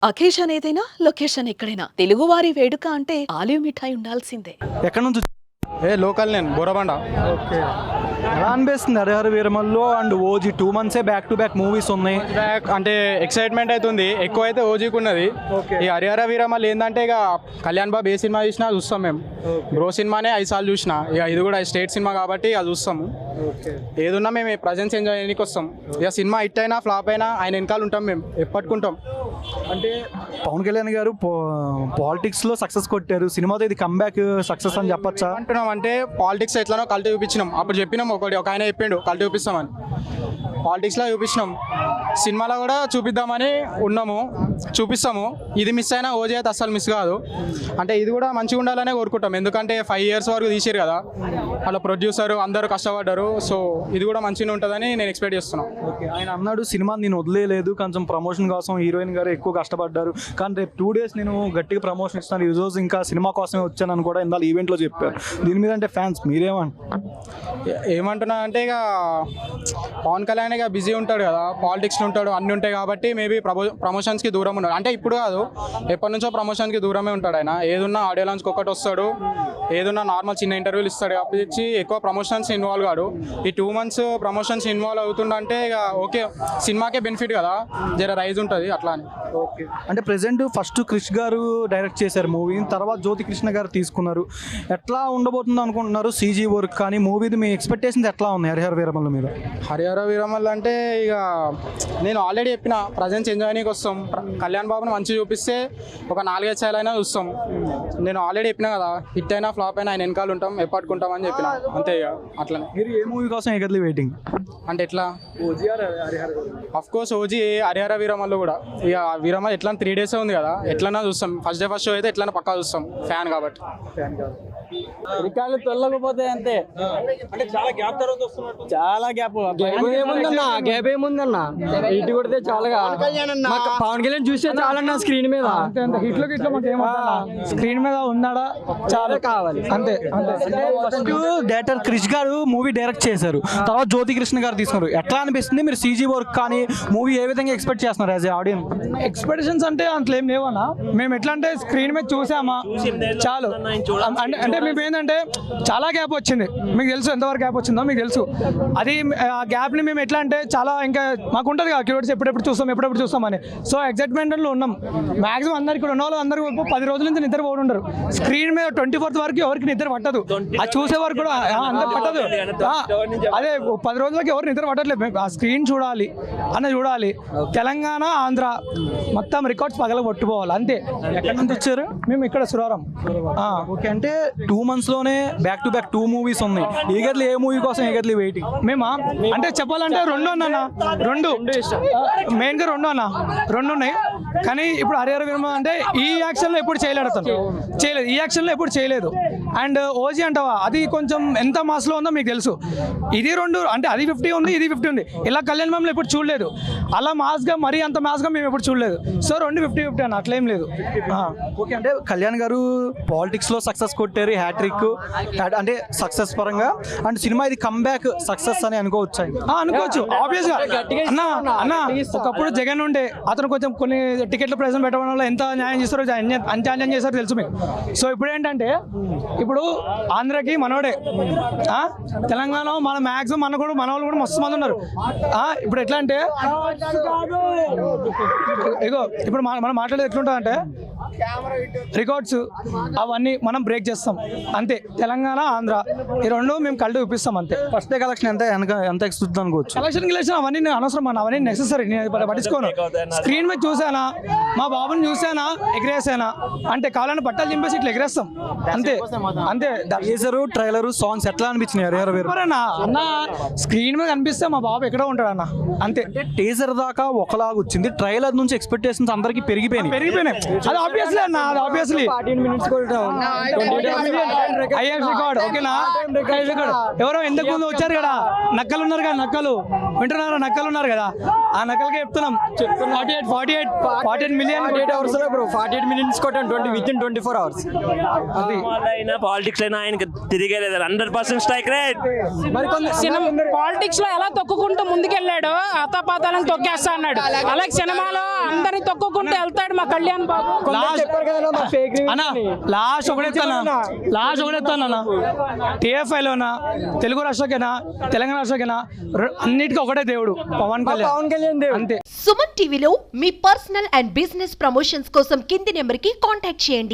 Occasion ఏదైనా location ఎక్కడైనా తెలుగువారి వేడుక అంటే ఆలివ్ మిఠాయి ఉండాల్సిందే. ఎక్కడి నుంచి లోకల్ నేను బోరబండ. ఓకే, ఎలా అనిపిస్తుంది హరిహర వీరమల్లో and OG 2 months back to back movies ఉన్నాయి? బ్యాక్ అంటే ఎక్సైట్మెంట్ అవుతుంది, ఎక్కువ అయితే ఓజీకి ఉన్నది. ఈ హరిహర వీరమల్లు ఏంటంటే ఇక కళ్యాణ్ బాబు ఏ సినిమా చూసినా చూస్తాం మేము. బ్రో సినిమానే 5 సార్లు చూసిన, ఇక ఇది కూడా స్టేట్ సినిమా కాబట్టి అది చూస్తాము. ఏదున్నా మేము ప్రజెన్స్ ఎంజాయ్ చేయడానికి వస్తాం. ఇక సినిమా హిట్ అయినా ఫ్లాప్ అయినా ఆయన వెనకాల ఉంటాం, మేము ఎప్పటికుంటాం. అంటే పవన్ కళ్యాణ్ గారు పాలిటిక్స్లో సక్సెస్ కొట్టారు, సినిమాతో ఇది కంబ్యాక్ సక్సెస్ అని చెప్పొచ్చా? అంటున్నాం అంటే పాలిటిక్స్ ఎట్లానో కల్టీ చూపించినాం. అప్పుడు చెప్పినాం, ఒక ఆయన చెప్పిండు కల్టీ చూపిస్తామని, పాలిటిక్స్లో చూపించినాం. సినిమాలో కూడా చూపిద్దామని ఉన్నాము, చూపిస్తాము. ఇది మిస్ అయినా ఓజీ అయితే అస్సలు మిస్ కాదు. అంటే ఇది కూడా మంచిగా ఉండాలనే కోరుకుంటాం, ఎందుకంటే 5 years వరకు తీసారు కదా, అలా ప్రొడ్యూసర్ అందరూ కష్టపడ్డారు. సో ఇది కూడా మంచిగా ఉంటుందని నేను ఎక్స్పెక్ట్ చేస్తున్నాను. ఓకే, ఆయన అన్నాడు సినిమా నేను వదిలేదు, కొంచెం ప్రమోషన్ కోసం హీరోయిన్ గారు ఎక్కువ కష్టపడ్డారు, కానీ రేపు 2 days నేను గట్టిగా ప్రమోషన్ ఇస్తాను, ఈ రోజు ఇంకా సినిమా కోసమే వచ్చానని కూడా ఇందాక ఈవెంట్లో చెప్పారు. దీని మీద అంటే ఫ్యాన్స్ ఏమంటున్నా అంటే ఇక పవన్ కళ్యాణ్ ఇక బిజీ ఉంటాడు కదా, పాలిటిక్స్లో ఉంటాడు, అన్నీ ఉంటాయి కాబట్టి మేబీ ప్రమోషన్స్కి దూరం ఉన్నాడు. అంటే ఇప్పుడు కాదు, ఎప్పటి నుంచో ప్రమోషన్కి దూరమే ఉంటాడు ఆయన. ఏదున్నా ఆడియో లాంచ్కి ఒకటి వస్తాడు, ఏదున్నా నార్మల్ చిన్న ఇంటర్వ్యూలు ఇస్తాడు కాబట్టి ఎక్కువ ప్రమోషన్స్ ఇన్వాల్వ్ కాడు. ఈ 2 months ప్రమోషన్స్ ఇన్వాల్వ్ అవుతుందంటే ఇక ఓకే, సినిమాకే బెనిఫిట్ కదా, జర రైజ్ ఉంటుంది అట్లా అని. ఓకే, అంటే ప్రెసెంట్ ఫస్ట్ క్రిష్ గారు డైరెక్ట్ చేశారు మూవీ, తర్వాత జ్యోతి కృష్ణ గారు తీసుకున్నారు. ఎట్లా ఉండబోతుందో అనుకుంటున్నారు? సీజీ వర్క్ కానీ మూవీది మీ ఎక్స్పెక్టేషన్స్ ఎట్లా ఉన్నాయి హరిహర వీరమల్ల మీద? హరిహర వీరమల్లు అంటే ఇక నేను ఆల్రెడీ చెప్పిన, ప్రజెన్స్ ఎంజాయ్ చేయడానికి వస్తాం. కళ్యాణ్ బాబుని మంచిగా చూపిస్తే ఒక 4-5 సార్లు అయినా చూస్తాం. నేను ఆల్రెడీ చెప్పిన కదా, హిట్ అయినా ఫ్లాప్ అయినా ఆయన వెనకాల ఉంటాం, ఎప్పటికుంటాం అని చెప్పిన, అంతే. ఇక అట్లనే. మీరు ఏ మూవీ కోసం ఎగర్లీ వెయిటింగ్? అంటే ఎట్లా? Of course OG, Harihara Veeramallu కూడా. ఇక వీరమల్లు ఎట్లా 3 days ఉంది కదా, ఎట్లన్నా చూస్తాం. ఫస్ట్ డే ఫస్ట్ షో అయితే ఎట్లన్నా పక్కా చూస్తాం, ఫ్యాన్ కాబట్టి. రికార్డులు తొలగపోతే అంతే. అంటే చాలా గ్యాప్ తర్వాత వస్తున్నట్టు. చాలా గ్యాప్ ఏముందన్నా, ఇటు కొడితే చాలా పవన్ కళ్యాణ్ చూస్తే చాలా స్క్రీన్ మీద స్క్రీన్ మీద ఉన్నాడా చాలా కావాలి అంతే. డైరెక్టర్ క్రిష్ గారు మూవీ డైరెక్ట్ చేశారు, తర్వాత జ్యోతి కృష్ణ గారు తీసుకున్నారు. ఎట్లా అనిపిస్తుంది? మీరు సీజీ వర్క్ కానీ మూవీ ఏ విధంగా ఎక్స్పెక్ట్ చేస్తున్నారు యాజ్ ఏ ఆడియన్స్? ఎక్స్పెక్టేషన్స్ అంటే అంతలో ఏం లేవన్నా. మేము ఎట్లా అంటే స్క్రీన్ మీద చూసామా చాలు. అంటే మేము ఏంటంటే చాలా గ్యాప్ వచ్చింది, మీకు తెలుసు ఎంతవరకు గ్యాప్ వచ్చిందో మీకు తెలుసు. అది ఆ గ్యాప్ని మేము ఎట్లా అంటే చాలా ఇంకా మాకు ఉంటుంది కదా క్యూరియాసిటీ, ఎప్పుడెప్పుడు చూస్తామని. సో ఎక్సైట్మెంట్లో ఉన్నాం. మాక్సిమం అందరు ఇక్కడ ఉన్న వాళ్ళు అందరూ 10 రోజుల నుంచి నిద్ర పోతుంటారు. స్క్రీన్ మీద 24th వరకు ఎవరికి నిద్ర పట్టదు, అది చూసే వరకు కూడా అంత పట్టదు. అదే 10 రోజులకి ఎవరు నిద్ర పట్టట్లేదు. ఆ స్క్రీన్ చూడాలి చూడాలి. తెలంగాణ ఆంధ్ర మొత్తం రికార్డ్స్ పగల కొట్టుకోవాలి అంతే. ఎక్కడి నుంచి వచ్చారు? మేము ఇక్కడ సురారం. ఓకే, అంటే 2 months లోనే బ్యాక్ టు బ్యాక్ 2 movies ఉన్నాయి. ఈగర్లీ ఏ మూవీ కోసం ఈగర్లీ వెయిటింగ్? మేమా అంటే చెప్పాలంటే 2 అన్న 2 మెయిన్గా 2 అన్న 2 ఉన్నాయి. కానీ ఇప్పుడు హరిహర వీరమల్లు అంటే ఈ యాక్షన్లో ఎప్పుడు చేయలేదు, ఈ యాక్షన్లో ఎప్పుడు చేయలేదు. అండ్ ఓజీ అంటావా, అది కొంచెం ఎంత మాస్లో ఉందో మీకు తెలుసు. ఇది 2 అంటే అది 50 ఉంది, ఇది 50 ఉంది. ఇలా కళ్యాణ్ మామూలు ఎప్పుడు చూడలేదు, అలా మాస్గా మరీ అంత మాస్గా మేము ఎప్పుడు చూడలేదు. సో 2 50-50 అన్న, అట్లేం లేదు. ఓకే, అంటే కళ్యాణ్ గారు పాలిటిక్స్లో సక్సెస్ కొట్టారు, హ్యాట్రిక్ అంటే సక్సెస్ పరంగా. అండ్ సినిమా ఇది కంబ్యాక్ సక్సెస్ అని అనుకోవచ్చు. అనుకోవచ్చు ఆబ్వియస్గా. అన్న ఒకప్పుడు జగన్ ఉండే, అతను కొంచెం కొన్ని టికెట్ల ప్రైస్ పెట్టడం వల్ల ఎంత న్యాయం చేస్తారో ఎంత అన్యాయం చేస్తారో తెలుసు మీకు. సో ఇప్పుడు ఏంటంటే, ఇప్పుడు ఆంధ్రకి మనోడే, తెలంగాణ మన మ్యాక్సిమం మన వాళ్ళు కూడా మస్తు మంది ఉన్నారు. ఇప్పుడు ఎట్లా అంటే ఇగో ఇప్పుడు మనం మాట్లాడేది ఎట్లుంటుంది అంటే, రికార్డ్స్ అవన్నీ మనం బ్రేక్ చేస్తాం అంతే. తెలంగాణ ఆంధ్ర ఈ 2 మేము కలిసి చూపిస్తాం అంతే. ఫస్ట్ డే కలెక్షన్ ఎంత ఎక్స్పెక్ట్ అనుకోవచ్చు? కలెక్షన్ అవన్నీ నేను అనవసరం అన్న, అవన్నీ నెసెసరీ, నేను పట్టించుకోను. స్క్రీన్ మీద చూసానా, మా బాబుని చూసానా, ఎగిరేసానా అంటే కావాలని బట్టలు చింపేసి ఇట్లా ఎగిరేస్తాం అంతే. టీజరు, ట్రైలరు, సాంగ్స్ ఎట్లా అనిపించినాయి హరిహర వీరమల్లు? అన్న స్క్రీన్ మీద కనిపిస్తే మా బాబు ఎక్కడో ఉంటాడు అన్న అంతే. టీజర్ దాకా ఒకలాగా వచ్చింది, ట్రైలర్ నుంచి ఎక్స్పెక్టేషన్స్ అందరికి పెరిగిపోయినాయి. అది ఆబ్వియస్లీ అన్న, అది ఆబ్వియస్లీ 14 minutes ఐఎఫ్ రికార్డ్. ఓకేనా, ఎవరో ఎందుకు ముందు వచ్చారు కదా, నక్కలు ఉన్నారు కదా, నక్కలు వింటున్నారా నక్కలు ఉన్నారు కదా, ఆ నక్కలకి చెప్తున్నాం 48 మిలియన్ 48 అవర్స్ లో బ్రో 48 మినిట్స్ కొట్టాను విత్ ఇన్ 24 అవర్స్. అది అయినా పాలిటిక్స్ అయినా ఆయనకి తిరిగేలేదు 100% స్ట్రైక్ రేట్. మరి పాలిటిక్స్ లో ఎలా తొక్కుకుంటూ ముందుకెళ్ళాడు అతపాతాలను తొక్కేస్తా అన్నాడు, అలాగే సినిమాలో అందరిని తొక్కుకుంటూ వెళ్తాడు మా కళ్యాణ్ బాబు. అన్న లాస్ట్ ఒకటేస్తాను టీఎఫ్ఐలోనా తెలుగు రాష్ట్రకైనా తెలంగాణ రాష్ట్రకైనా అన్నిటికీ ఒకటే దేవుడు పవన్ కళ్యాణ్ అంతే. సుమన్ టీవీలో మీ పర్సనల్ అండ్ బిజినెస్ ప్రమోషన్స్ కోసం కింది నెంబర్కి కాంటాక్ట్ చేయండి.